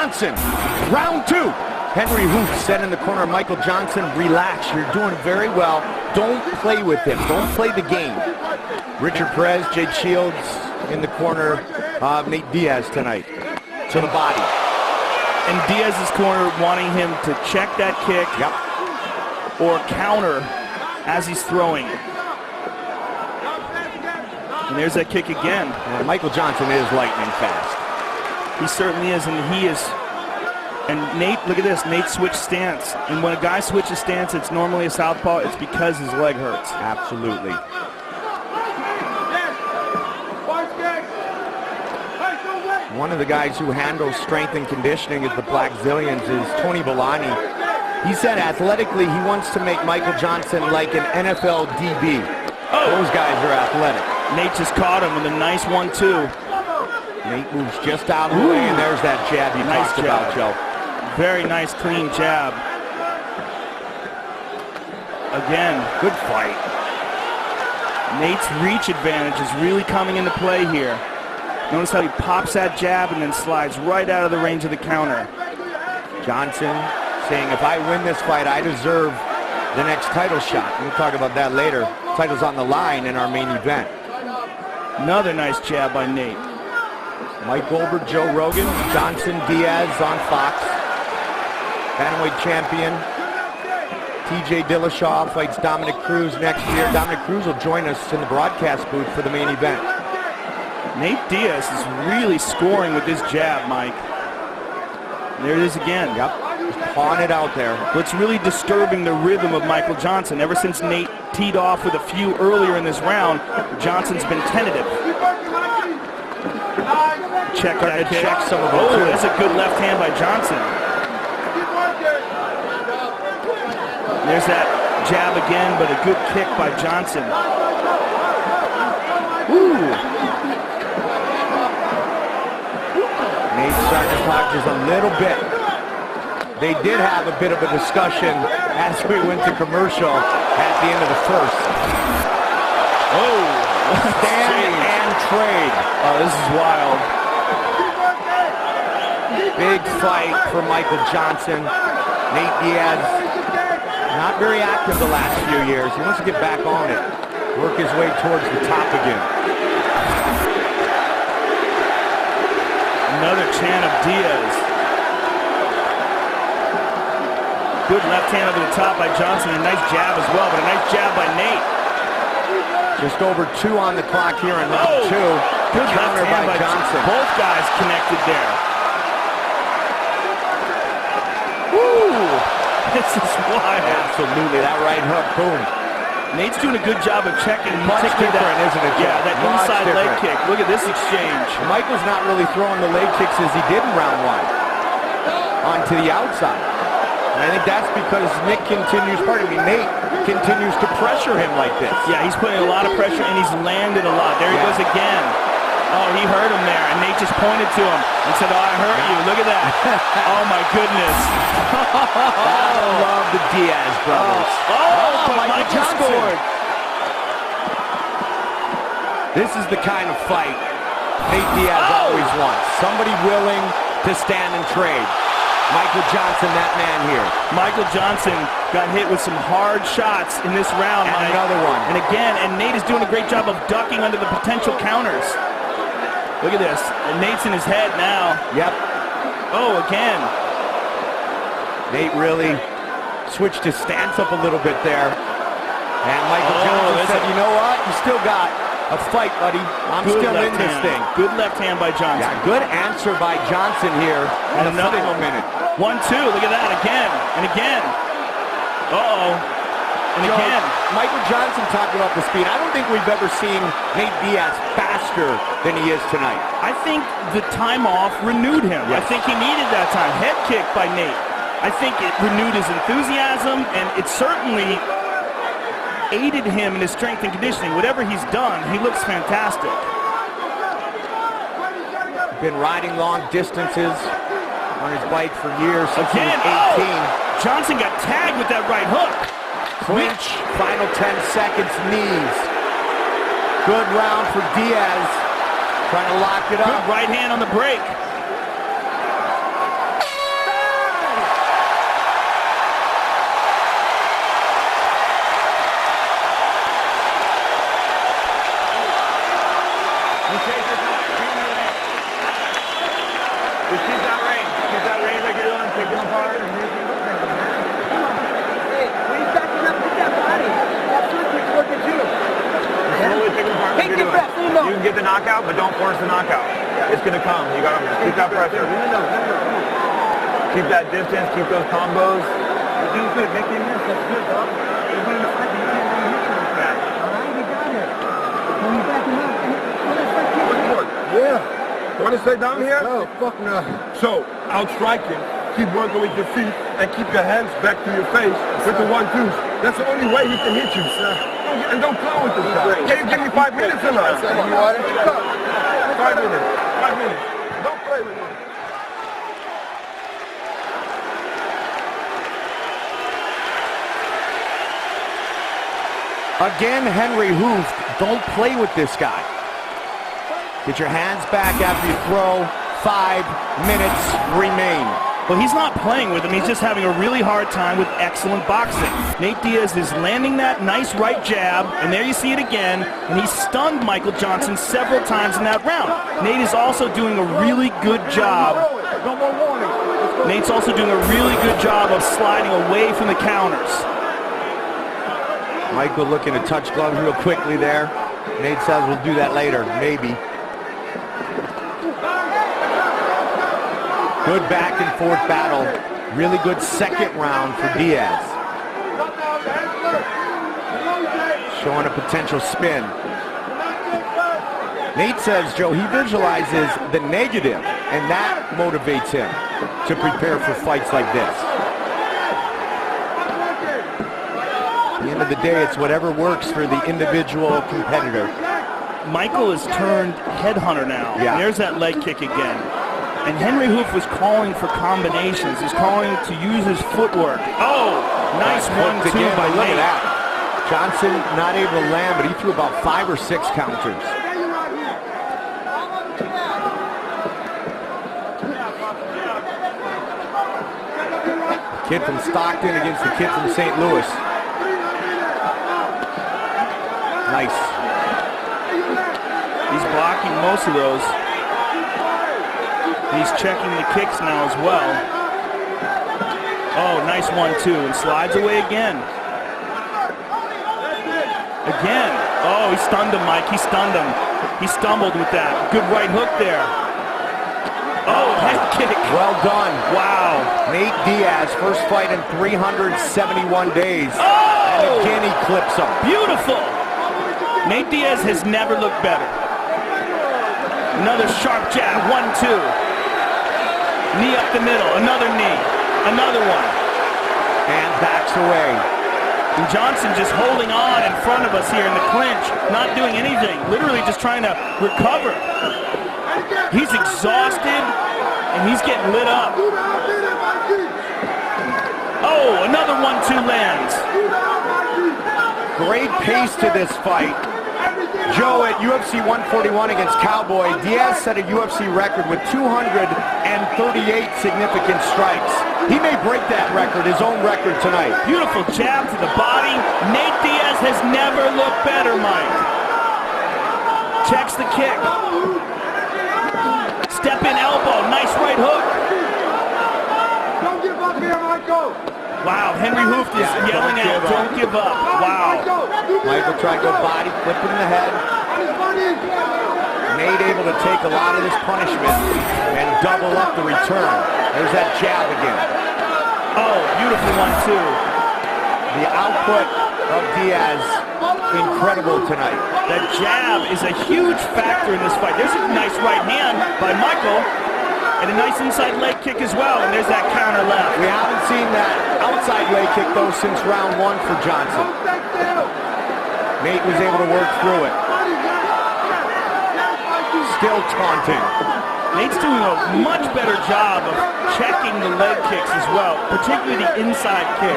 Johnson, round 2. Henry Hoof said in the corner, Michael Johnson, relax, you're doing very well. Don't play with him, don't play the game. Richard Perez, Jake Shields in the corner of Nate Diaz tonight, to the body. And Diaz's corner wanting him to check that kick or counter as he's throwing. And there's that kick again. And Michael Johnson is lightning fast. He certainly is, and he is. And Nate, look at this, Nate switched stance. And when a guy switches stance, it's normally a southpaw, it's because his leg hurts. Absolutely. One of the guys who handles strength and conditioning at the Black Zillions is Tony Villani. He said athletically he wants to make Michael Johnson like an NFL DB. Those guys are athletic. Nate just caught him with a nice 1-2. Nate moves just out of the way, and there's that jab you talked about, Joe. Very nice, clean jab. Again, good fight. Nate's reach advantage is really coming into play here. Notice how he pops that jab and then slides right out of the range of the counter. Johnson saying, if I win this fight, I deserve the next title shot. We'll talk about that later. Title's on the line in our main event. Another nice jab by Nate. Mike Goldberg, Joe Rogan, Johnson, Diaz on Fox. Bantamweight champion TJ Dillashaw fights Dominic Cruz next year. Dominic Cruz will join us in the broadcast booth for the main event. Nate Diaz is really scoring with this jab, Mike. There it is again. Yep, just pawing it out there. What's really disturbing the rhythm of Michael Johnson. Ever since Nate teed off with a few earlier in this round, Johnson's been tentative. Check that kick. Check some of them too. That's a good left hand by Johnson. There's that jab again, but a good kick by Johnson. Nate's starting to talk just a little bit. They did have a bit of a discussion as we went to commercial at the end of the first. Stand and trade. Oh, this is wild. Big fight for Michael Johnson. Nate Diaz, not very active the last few years. He wants to get back on it. Work his way towards the top again. Another chant of Diaz. Good left hand over the top by Johnson. A nice jab as well, but a nice jab by Nate. Just over 2 on the clock here in round 2. Good counter by Johnson. Both guys connected there. This is wild. Absolutely, that right hook, boom. Nate's doing a good job of checking. Much different, isn't it? Yeah, that inside leg kick. Look at this exchange. Michael's not really throwing the leg kicks as he did in round 1. Onto the outside. And I think that's because Nate continues to pressure him like this. Yeah, he's putting a lot of pressure and he's landed a lot. There he goes again. Oh, he hurt him there, and Nate just pointed to him and said, oh, I hurt you. Look at that. Oh, my goodness. I love the Diaz brothers. But Michael scored. This is the kind of fight Nate Diaz always wants. Somebody willing to stand and trade. Michael Johnson, that man here. Michael Johnson got hit with some hard shots in this round. And another one. And again, and Nate is doing a great job of ducking under the potential counters. Look at this. And Nate's in his head now. Yep. Oh, again. Nate really switched his stance up a little bit there. And Michael Johnson said, you know what? You still got a fight, buddy. I'm still in this thing. Good left hand by Johnson. Yeah, good answer by Johnson here in the final minute. 1-2. Look at that again and again. And again. Michael Johnson talked about the speed. I don't think we've ever seen Nate Diaz faster than he is tonight. I think the time off renewed him. Yes. I think he needed that time. Head kick by Nate. I think it renewed his enthusiasm, and it certainly aided him in his strength and conditioning. Whatever he's done, he looks fantastic. Been riding long distances on his bike for years since he was 18. Johnson got tagged with that right hook. Clinch, final 10 seconds, knees. Good round for Diaz. Trying to lock it up. Good right hand on the break. knockout, but don't force the knockout. It's going to come. You got to keep that pressure. Keep that distance. Keep those combos. You're doing good. Make him miss. That's good, dog. You're winning the fight. You can't really hit him like that. All right, you got it. When you back him up, yeah. You want to stay down here? No, fuck no. So, out-strike him. Keep working with your feet and keep your hands back to your face with the 1-2s. That's the only way he can hit you. And don't play with this guy. Can you give me 5 minutes or not? 5 minutes. 5 minutes. Don't play with me. Again, Henry Hooft, don't play with this guy. Get your hands back after you throw. 5 minutes remain. Well, he's not playing with him. He's just having a really hard time with excellent boxing. Nate Diaz is landing that nice right jab, and there you see it again, and he stunned Michael Johnson several times in that round. Nate is also doing a really good job. Nate's also doing a really good job of sliding away from the counters. Michael looking to touch gloves real quickly there. Nate says we'll do that later, maybe. Good back and forth battle. Really good second round for Diaz. Showing a potential spin. Nate says, Joe, he visualizes the negative, and that motivates him to prepare for fights like this. At the end of the day, it's whatever works for the individual competitor. Michael has turned headhunter now. Yeah. There's that leg kick again. And Henry Hooft was calling for combinations. He's calling to use his footwork. Oh, nice 1-2 by Look Nate. at that. Johnson not able to land, but he threw about 5 or 6 counters. Kid from Stockton against the kid from St. Louis. Nice. He's blocking most of those. He's checking the kicks now as well. Oh, nice 1-2, and slides away again. Again. Oh, he stunned him, Mike. He stunned him. He stumbled with that. Good right hook there. Oh, head kick. Well done. Wow. Nate Diaz, first fight in 371 days. Oh! And again, he clips him. Beautiful. Nate Diaz has never looked better. Another sharp jab. 1-2. Knee up the middle, another knee, another one. And backs away. And Johnson just holding on in front of us here in the clinch, not doing anything, literally just trying to recover. He's exhausted, and he's getting lit up. Oh, another 1-2 lands. Great pace to this fight. Joe, at UFC 141 against Cowboy, Diaz set a UFC record with 238 significant strikes. He may break that record, his own record tonight. Beautiful jab to the body. Nate Diaz has never looked better, Mike. Checks the kick. Step in elbow, nice right hook. Don't give up here, Michael. Wow, Henry Hooft is yelling out, don't give up. Wow. Michael tried to go body, flip him in the head. Nate able to take a lot of this punishment and double up the return. There's that jab again. Oh, beautiful 1-2. The output of Diaz, incredible tonight. That jab is a huge factor in this fight. There's a nice right hand by Michael, and a nice inside leg kick as well, and there's that counter left. We haven't seen that outside leg kick, though, since round 1 for Johnson. Nate was able to work through it. Still taunting. Nate's doing a much better job of checking the leg kicks as well, particularly the inside kick.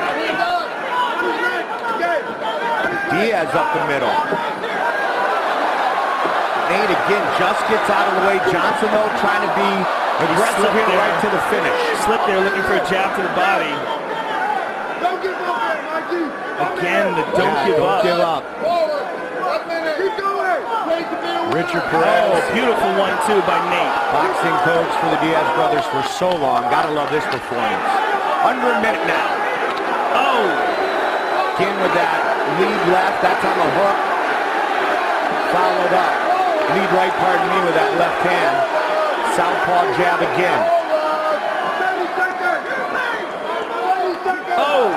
Diaz up the middle. Nate again just gets out of the way. Johnson, though, trying to be aggressive here right to the finish. Slipped there looking for a jab to the body. Again, the don't give up. Richard Perez. Oh, beautiful 1-2 by Nate. Boxing coach for the Diaz brothers for so long. Gotta love this performance. Under a minute now. Oh! Again with that lead left. That's on the hook. Followed up. Lead right, pardon me, with that left hand. Southpaw jab again. Oh!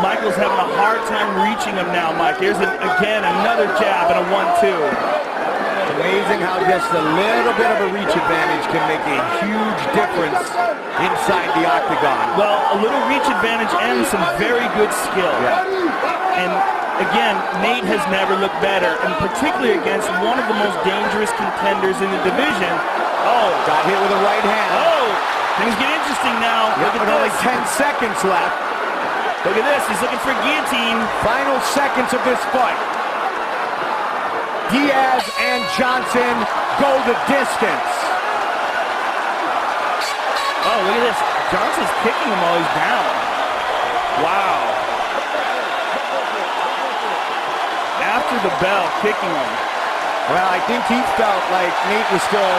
Michael's having a hard time reaching him now, Mike. Here's, again, another jab and a 1-2. Amazing how just a little bit of a reach advantage can make a huge difference inside the octagon. Well, a little reach advantage and some very good skill. Yeah. And again, Nate has never looked better, and particularly against one of the most dangerous contenders in the division. Oh, Got hit with a right hand. oh, things get interesting now. Look at With only this. 10 seconds left. Look at this. He's looking for guillotine. Final seconds of this fight. Diaz and Johnson go the distance. Oh, look at this. Johnson's kicking him while he's down. Wow. After the bell, kicking him. Well, I think he felt like Nate was still,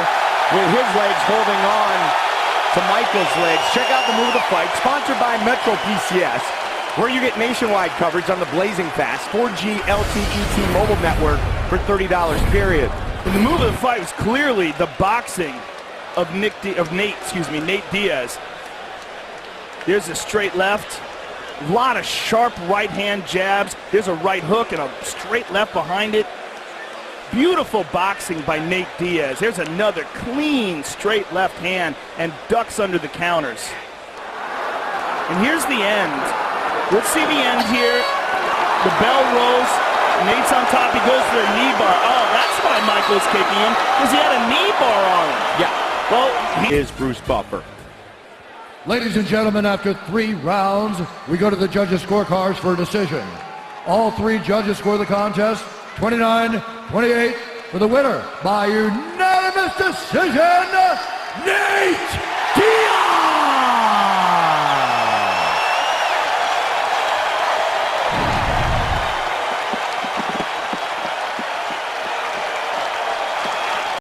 with his legs, holding on to Michael's legs. Check out the move of the fight. Sponsored by Metro PCS, where you get nationwide coverage on the blazing fast 4G LTE T-Mobile network for $30 period. And the move of the fight was clearly the boxing of Nate Diaz. There's a straight left. A lot of sharp right hand jabs. There's a right hook and a straight left behind it. Beautiful boxing by Nate Diaz. There's another clean straight left hand and ducks under the counters. And here's the end. Let's see the end here. The bell rolls. Nate's on top. He goes for a knee bar. Oh, that's why Michael's kicking him, because he had a knee bar on him. Yeah. Well, Is Bruce Buffer. Ladies and gentlemen, after 3 rounds, we go to the judges' scorecards for a decision. All 3 judges score the contest 29-28 for the winner by unanimous decision, Nate Diaz!